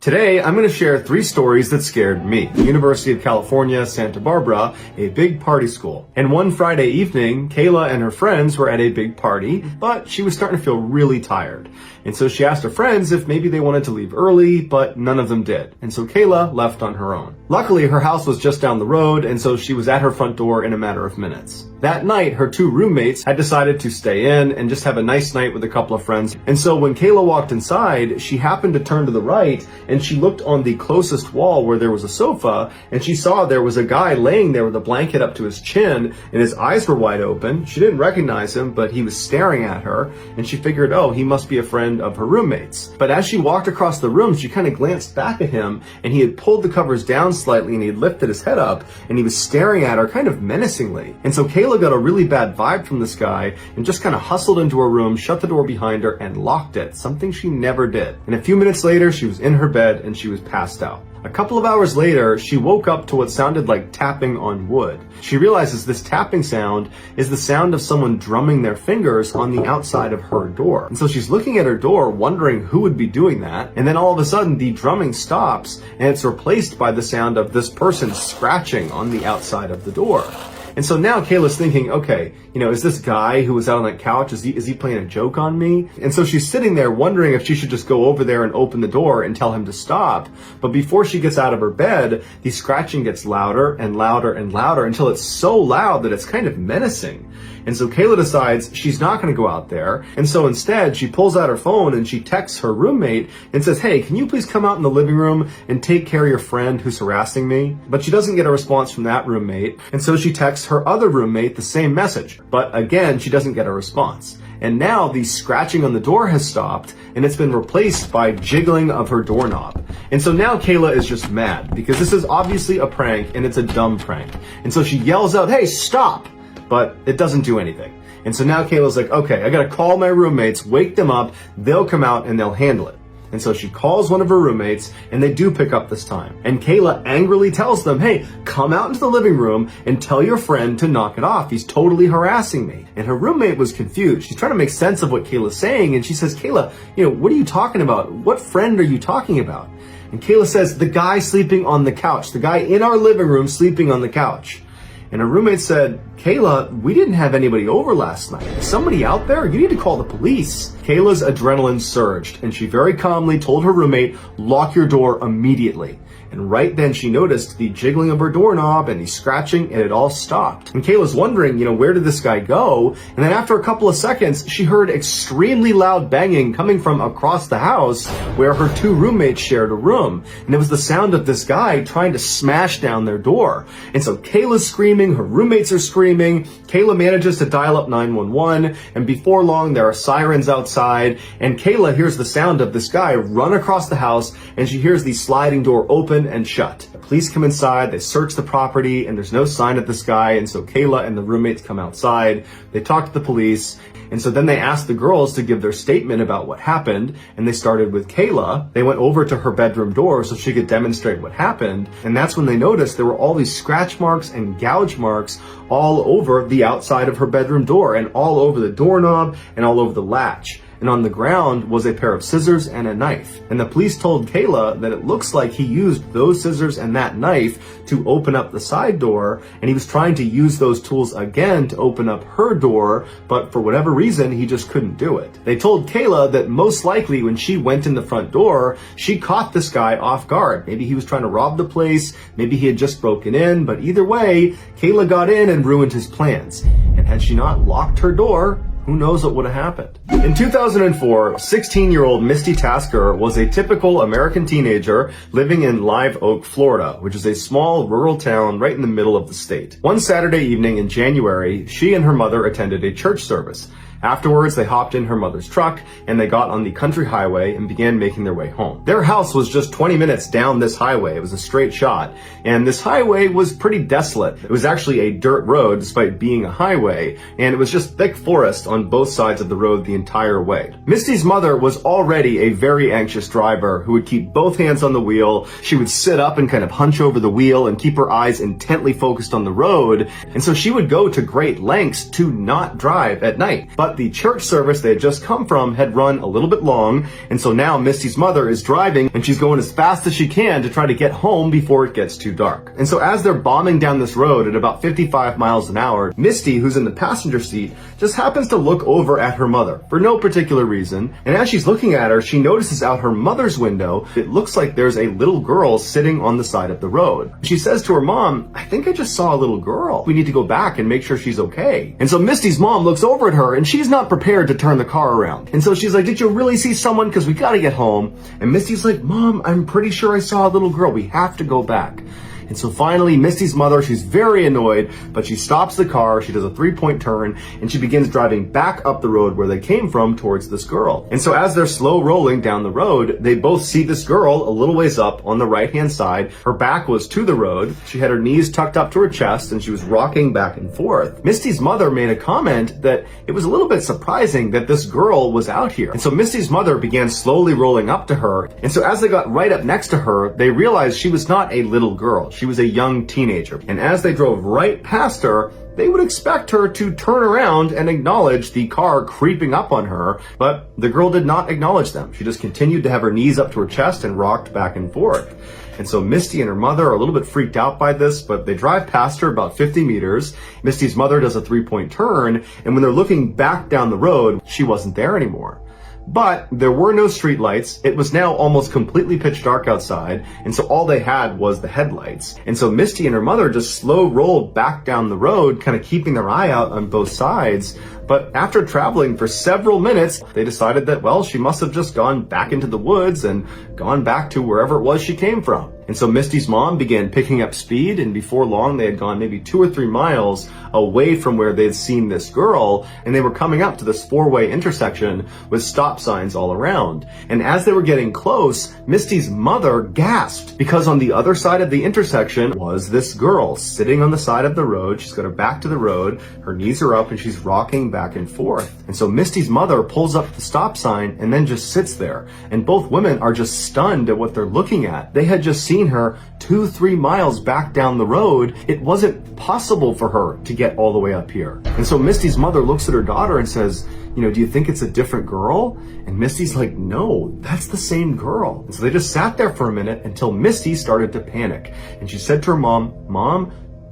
Today, I'm going to share 3 stories that scared me. The University of California, Santa Barbara, a big party school. And one Friday evening, Kayla and her friends were at a big party, but she was starting to feel really tired. And so she asked her friends if maybe they wanted to leave early, but none of them did. And so Kayla left on her own. Luckily, her house was just down the road, and so she was at her front door in a matter of minutes. That night, her 2 roommates had decided to stay in and just have a nice night with a couple of friends. And so when Kayla walked inside, she happened to turn to the right, and she looked on the closest wall where there was a sofa, and she saw there was a guy laying there with a blanket up to his chin, and his eyes were wide open. She didn't recognize him, but he was staring at her, and she figured, oh, he must be a friend of her roommates. But as she walked across the room, she kind of glanced back at him, and he had pulled the covers down slightly, and he had lifted his head up, and he was staring at her kind of menacingly. And so Kayla got a really bad vibe from this guy, and just kind of hustled into her room, shut the door behind her, and locked it, something she never did. And a few minutes later, she was in her bed, and she was passed out. A couple of hours later, she woke up to what sounded like tapping on wood. She realizes this tapping sound is the sound of someone drumming their fingers on the outside of her door. And so she's looking at her door, wondering who would be doing that. And then all of a sudden, the drumming stops, and it's replaced by the sound of this person scratching on the outside of the door. And so now Kayla's thinking, okay, is this guy who was out on that couch, is he playing a joke on me? And so she's sitting there wondering if she should just go over there and open the door and tell him to stop. But before she gets out of her bed, the scratching gets louder and louder and louder until it's so loud that it's kind of menacing. And so Kayla decides she's not going to go out there. And so instead, she pulls out her phone and she texts her roommate and says, hey, can you please come out in the living room and take care of your friend who's harassing me? But she doesn't get a response from that roommate. And so she texts her other roommate the same message. But again, she doesn't get a response. And now the scratching on the door has stopped, and it's been replaced by jiggling of her doorknob. And so now Kayla is just mad because this is obviously a prank, and it's a dumb prank. And so she yells out, hey, stop! But it doesn't do anything. And so now Kayla's like, okay, I gotta call my roommates, wake them up, they'll come out and they'll handle it. And so she calls one of her roommates, and they do pick up this time. And Kayla angrily tells them, hey, come out into the living room and tell your friend to knock it off. He's totally harassing me. And her roommate was confused. She's trying to make sense of what Kayla's saying, and she says, Kayla, what are you talking about? What friend are you talking about? And Kayla says, the guy sleeping on the couch, the guy in our living room sleeping on the couch. And her roommate said, Kayla, we didn't have anybody over last night. Is somebody out there? You need to call the police. Kayla's adrenaline surged, and she very calmly told her roommate, lock your door immediately. And right then she noticed the jiggling of her doorknob and the scratching, and it all stopped. And Kayla's wondering, where did this guy go? And then after a couple of seconds, she heard extremely loud banging coming from across the house where her 2 roommates shared a room. And it was the sound of this guy trying to smash down their door. And so Kayla's screaming, her roommates are screaming. Kayla manages to dial up 911, and before long there are sirens outside, and Kayla hears the sound of this guy run across the house, and she hears the sliding door open and shut. The police come inside, they search the property, and there's no sign of this guy, and so Kayla and the roommates come outside, they talk to the police, and so then they asked the girls to give their statement about what happened, and they started with Kayla. They went over to her bedroom door so she could demonstrate what happened, and that's when they noticed there were all these scratch marks and gouge marks all over the outside of her bedroom door, and all over the doorknob, and all over the latch. And on the ground was a pair of scissors and a knife. And the police told Kayla that it looks like he used those scissors and that knife to open up the side door, and he was trying to use those tools again to open up her door, but for whatever reason, he just couldn't do it. They told Kayla that most likely when she went in the front door, she caught this guy off guard. Maybe he was trying to rob the place, maybe he had just broken in, but either way, Kayla got in and ruined his plans. And had she not locked her door, who knows what would have happened. In 2004, 16-year-old Misty Tasker was a typical American teenager living in Live Oak, Florida, which is a small rural town right in the middle of the state. One Saturday evening in January, she and her mother attended a church service. Afterwards, they hopped in her mother's truck and they got on the country highway and began making their way home. Their house was just 20 minutes down this highway. It was a straight shot. And this highway was pretty desolate. It was actually a dirt road despite being a highway, and it was just thick forest on both sides of the road the entire way. Misty's mother was already a very anxious driver who would keep both hands on the wheel. She would sit up and kind of hunch over the wheel and keep her eyes intently focused on the road. And so she would go to great lengths to not drive at night. But But the church service they had just come from had run a little bit long, and so now Misty's mother is driving, and she's going as fast as she can to try to get home before it gets too dark. And so as they're bombing down this road at about 55 miles an hour, Misty, who's in the passenger seat, just happens to look over at her mother for no particular reason. And as she's looking at her, she notices out her mother's window, it looks like there's a little girl sitting on the side of the road. She says to her mom, "I think I just saw a little girl. We need to go back and make sure she's okay." And so Misty's mom looks over at her, and she's not prepared to turn the car around. And so she's like, "Did you really see someone? Because we gotta get home." And Misty's like, "Mom, I'm pretty sure I saw a little girl. We have to go back." And so finally, Misty's mother, she's very annoyed, but she stops the car, she does a 3-point turn, and she begins driving back up the road where they came from towards this girl. And so as they're slow rolling down the road, they both see this girl a little ways up on the right-hand side. Her back was to the road. She had her knees tucked up to her chest, and she was rocking back and forth. Misty's mother made a comment that it was a little bit surprising that this girl was out here. And so Misty's mother began slowly rolling up to her. And so as they got right up next to her, they realized she was not a little girl. She was a young teenager. And as they drove right past her, they would expect her to turn around and acknowledge the car creeping up on her, but the girl did not acknowledge them. She just continued to have her knees up to her chest and rocked back and forth. And so Misty and her mother are a little bit freaked out by this, but they drive past her about 50 meters. Misty's mother does a 3-point turn, and when they're looking back down the road, she wasn't there anymore. But there were no street lights. It was now almost completely pitch dark outside, and so all they had was the headlights. And so Misty and her mother just slow rolled back down the road, kind of keeping their eye out on both sides. But after traveling for several minutes, they decided that, well, she must have just gone back into the woods and gone back to wherever it was she came from. And so Misty's mom began picking up speed, and before long they had gone maybe 2 or 3 miles away from where they'd seen this girl, and they were coming up to this 4-way intersection with stop signs all around. And as they were getting close, Misty's mother gasped, because on the other side of the intersection was this girl sitting on the side of the road. She's got her back to the road, her knees are up, and she's rocking back and forth. And so Misty's mother pulls up the stop sign and then just sits there. And both women are just stunned at what they're looking at. They had just seen her 2-3 miles back down the road. It wasn't possible for her to get all the way up here. And so Misty's mother looks at her daughter and says, "You know, do you think it's a different girl?" And Misty's like, "No, that's the same girl." And so they just sat there for a minute until Misty started to panic. And she said to her mom, "Mom,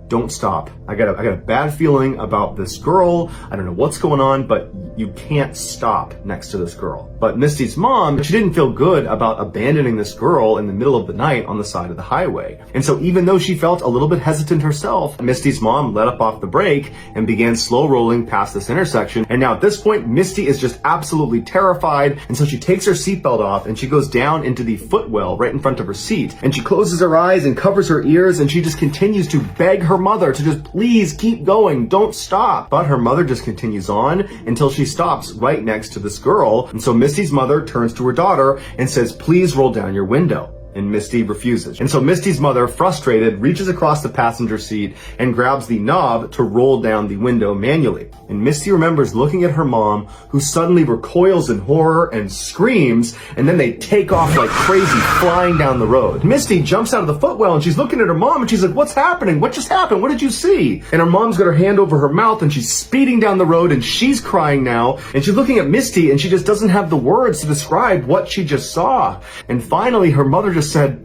don't stop. I got a bad feeling about this girl. I don't know what's going on, but you can't stop next to this girl." But Misty's mom, she didn't feel good about abandoning this girl in the middle of the night on the side of the highway. And so even though she felt a little bit hesitant herself, Misty's mom let up off the brake and began slow rolling past this intersection. And now at this point, Misty is just absolutely terrified. And so she takes her seatbelt off and she goes down into the footwell right in front of her seat. And she closes her eyes and covers her ears, and she just continues to beg her mother to just please keep going, don't stop. But her mother just continues on until she stops right next to this girl. And so Misty's mother turns to her daughter and says, "Please roll down your window." And Misty refuses. And so Misty's mother, frustrated, reaches across the passenger seat and grabs the knob to roll down the window manually. And Misty remembers looking at her mom, who suddenly recoils in horror and screams, and then they take off like crazy, flying down the road. Misty jumps out of the footwell and she's looking at her mom and she's like, "What's happening? What just happened? What did you see?" And her mom's got her hand over her mouth and she's speeding down the road and she's crying now. And she's looking at Misty and she just doesn't have the words to describe what she just saw. And finally, her mother just said,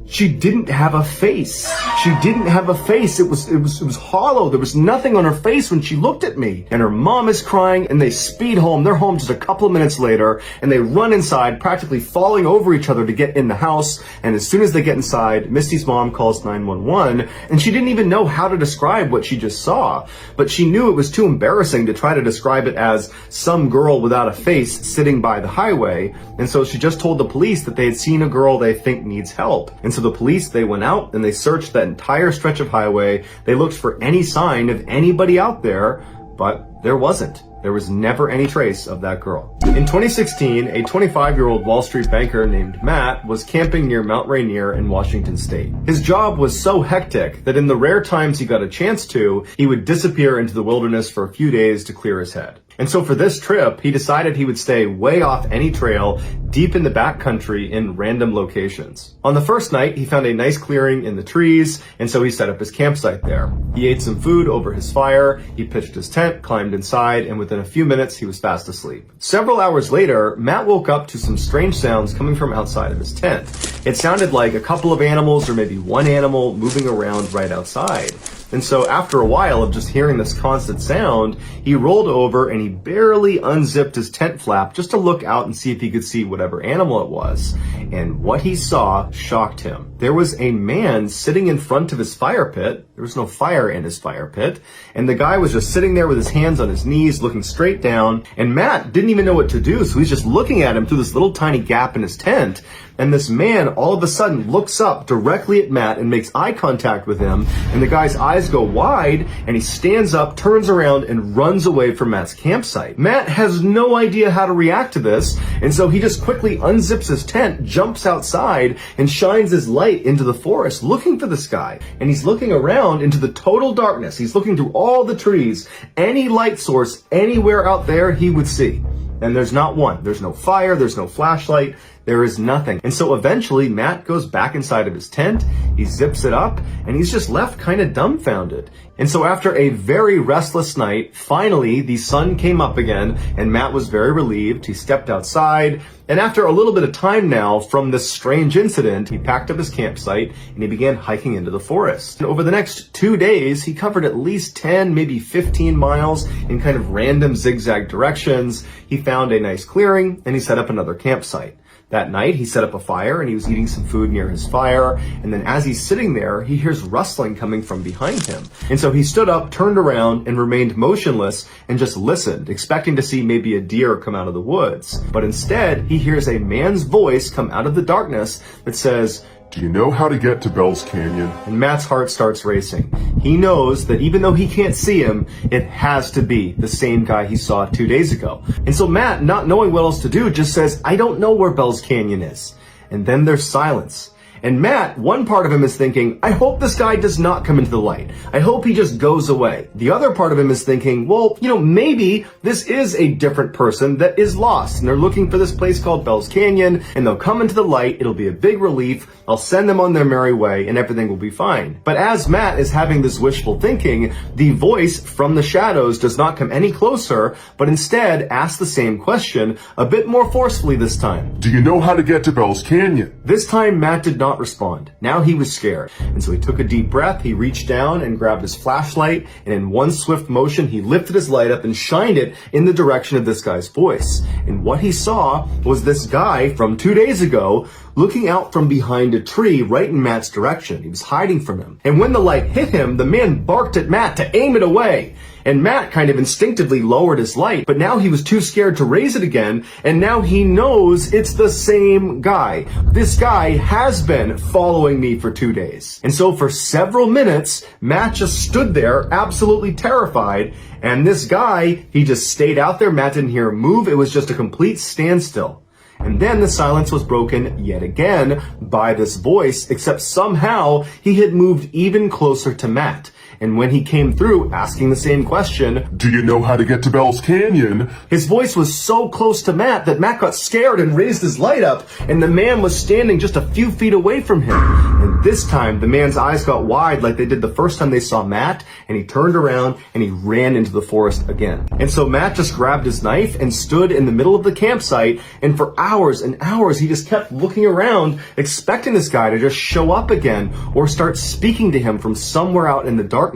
"She didn't have a face. She didn't have a face. It was hollow. There was nothing on her face when she looked at me." And her mom is crying, and they speed home. They're home just a couple of minutes later, and they run inside, practically falling over each other to get in the house. And as soon as they get inside, Misty's mom calls 911, and she didn't even know how to describe what she just saw. But she knew it was too embarrassing to try to describe it as some girl without a face sitting by the highway. And so she just told the police that they had seen a girl they think needs help. And so the police, they went out and they searched that entire stretch of highway. They looked for any sign of anybody out there, but there wasn't. There was never any trace of that girl. In 2016, a 25-year-old Wall Street banker named Matt was camping near Mount Rainier in Washington state. His job was so hectic that in the rare times he got a chance to, he would disappear into the wilderness for a few days to clear his head. And so for this trip, he decided he would stay way off any trail, deep in the backcountry in random locations. On the first night, he found a nice clearing in the trees, and so he set up his campsite there. He ate some food over his fire, he pitched his tent, climbed inside, and within a few minutes, he was fast asleep. Several hours later, Matt woke up to some strange sounds coming from outside of his tent. It sounded like a couple of animals or maybe one animal moving around right outside. And so after a while of just hearing this constant sound, he rolled over and he barely unzipped his tent flap just to look out and see if he could see whatever animal it was. And what he saw shocked him. There was a man sitting in front of his fire pit. There was no fire in his fire pit. And the guy was just sitting there with his hands on his knees, looking straight down. And Matt didn't even know what to do, so he's just looking at him through this little tiny gap in his tent. And this man all of a sudden looks up directly at Matt and makes eye contact with him. And the guy's eyes go wide and he stands up, turns around, and runs away from Matt's campsite. Matt has no idea how to react to this. And so he just quickly unzips his tent, jumps outside, and shines his light into the forest looking for this guy. And he's looking around into the total darkness. He's looking through all the trees, any light source anywhere out there he would see. And there's not one. There's no fire. There's no flashlight. There is nothing. And so eventually Matt goes back inside of his tent, he zips it up, and he's just left kind of dumbfounded. And so after a very restless night, finally the sun came up again and Matt was very relieved. He stepped outside, and after a little bit of time now from this strange incident, he packed up his campsite and he began hiking into the forest. And over the next 2 days, he covered at least 10, maybe 15 miles in kind of random zigzag directions. He found a nice clearing and he set up another campsite. That night, he set up a fire and he was eating some food near his fire. And then as he's sitting there, he hears rustling coming from behind him. And so he stood up, turned around, and remained motionless and just listened, expecting to see maybe a deer come out of the woods. But instead, he hears a man's voice come out of the darkness that says, "Do you know how to get to Bell's Canyon?" And Matt's heart starts racing. He knows that even though he can't see him, it has to be the same guy he saw 2 days ago. And so Matt, not knowing what else to do, just says, "I don't know where Bell's Canyon is." And then there's silence. And Matt, one part of him is thinking, I hope this guy does not come into the light. I hope he just goes away. The other part of him is thinking, well, maybe this is a different person that is lost and they're looking for this place called Bell's Canyon and they'll come into the light. It'll be a big relief. I'll send them on their merry way and everything will be fine. But as Matt is having this wishful thinking, the voice from the shadows does not come any closer, but instead asks the same question a bit more forcefully this time. "Do you know how to get to Bell's Canyon?" This time, Matt did not respond. Now he was scared. And so he took a deep breath, he reached down and grabbed his flashlight, and in one swift motion, he lifted his light up and shined it in the direction of this guy's voice. And what he saw was this guy from 2 days ago looking out from behind a tree right in Matt's direction. He was hiding from him. And when the light hit him, the man barked at Matt to aim it away. And Matt kind of instinctively lowered his light, but now he was too scared to raise it again, and now he knows it's the same guy. This guy has been following me for 2 days. And so for several minutes, Matt just stood there absolutely terrified, and this guy, he just stayed out there. Matt didn't hear him move. It was just a complete standstill. And then the silence was broken yet again by this voice, except somehow he had moved even closer to Matt. And when he came through asking the same question, "Do you know how to get to Bell's Canyon?" his voice was so close to Matt that Matt got scared and raised his light up, and the man was standing just a few feet away from him. And this time, the man's eyes got wide like they did the first time they saw Matt, and he turned around and he ran into the forest again. And so Matt just grabbed his knife and stood in the middle of the campsite, and for hours and hours, he just kept looking around, expecting this guy to just show up again or start speaking to him from somewhere out in the darkness.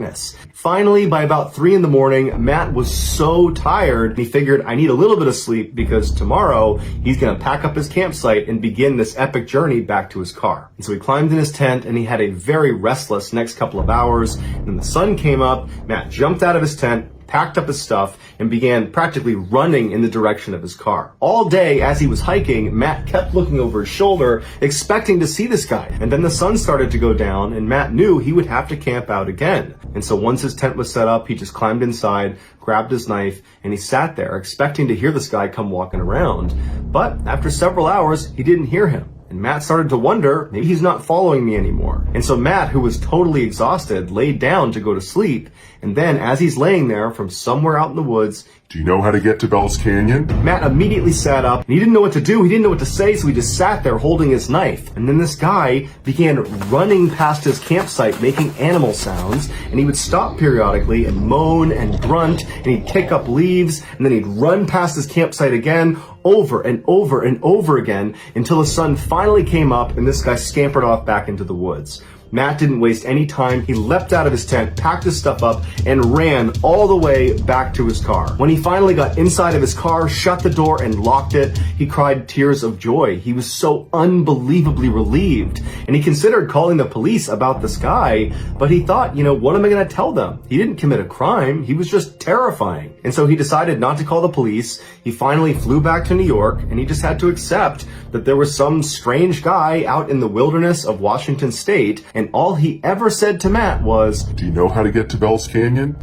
Finally, by about 3 a.m, Matt was so tired, he figured, I need a little bit of sleep because tomorrow he's going to pack up his campsite and begin this epic journey back to his car. And so he climbed in his tent and he had a very restless next couple of hours. And when the sun came up, Matt jumped out of his tent, packed up his stuff, and began practically running in the direction of his car. All day as he was hiking, Matt kept looking over his shoulder, expecting to see this guy. And then the sun started to go down, and Matt knew he would have to camp out again. And so once his tent was set up, he just climbed inside, grabbed his knife, and he sat there, expecting to hear this guy come walking around. But after several hours, he didn't hear him. And Matt started to wonder, maybe he's not following me anymore. And so Matt, who was totally exhausted, laid down to go to sleep. And then as he's laying there from somewhere out in the woods, Do you know how to get to Bell's Canyon? Matt immediately sat up, and he didn't know what to do. He didn't know what to say, so he just sat there holding his knife. And then this guy began running past his campsite, making animal sounds, and he would stop periodically and moan and grunt, and he'd kick up leaves, and then he'd run past his campsite again, over and over and over again, until the sun finally came up and this guy scampered off back into the woods. Matt didn't waste any time. He leapt out of his tent, packed his stuff up, and ran all the way back to his car. When he finally got inside of his car, shut the door, and locked it, he cried tears of joy. He was so unbelievably relieved. And he considered calling the police about this guy, but he thought, what am I going to tell them? He didn't commit a crime. He was just terrifying. And so he decided not to call the police. He finally flew back to New York, and he just had to accept that there was some strange guy out in the wilderness of Washington State, and all he ever said to Matt was, Do you know how to get to Bell's Canyon?